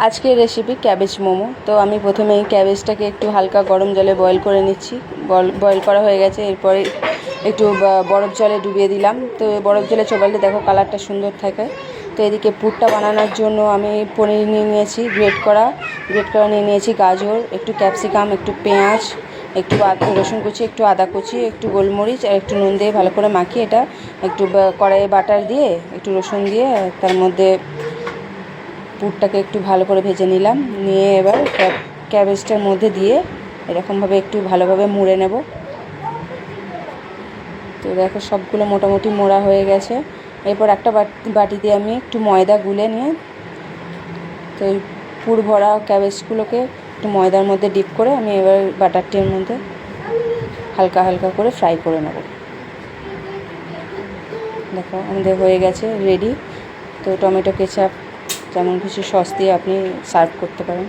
আজকের recipe cabbage momo. তো আমি প্রথমে এই ক্যাবেজটাকে একটু হালকা গরম জলে বয়েল করে নিচ্ছি। বয়েল করা হয়ে গেছে, এরপরে একটু বরফ জলে ডুবিয়ে দিলাম। তো বরফ জলে চোবালে দেখো কালারটা সুন্দর থাকে। তো এদিকে পুরটা বানানোর জন্য আমি পনির নিয়ে নিয়েছি, গ্রেট করা নিয়ে নিয়েছি, গাজর, একটু ক্যাপসিকাম, একটু পেঁয়াজ, একটু রসুন কুচি, একটু আদা কুচি, একটু গোলমরিচ আর একটু নুন দিয়ে ভালো করে মাখিয়ে এটা একটু কড়াইয়ে বাটার দিয়ে একটু রসুন দিয়ে তার মধ্যে পুরটাকে একটু ভালো করে ভেজে নিলাম। নিয়ে এবার ক্যাবেজটার মধ্যে দিয়ে এরকমভাবে একটু ভালোভাবে মুড়ে নেব। তো দেখো সবগুলো মোটামুটি মোড়া হয়ে গেছে। এরপর একটা বাটিতে আমি একটু ময়দা গুলে নিয়ে তো এই পুর ভরা ক্যাবেজগুলোকে একটু ময়দার মধ্যে ডিপ করে আমি এবার বাটারটির মধ্যে হালকা হালকা করে ফ্রাই করে নেব। দেখো আমাদের হয়ে গেছে রেডি। তো টমেটো কেচাপ যেমন কিছু সস দিয়ে আপনি সার্ভ করতে পারেন।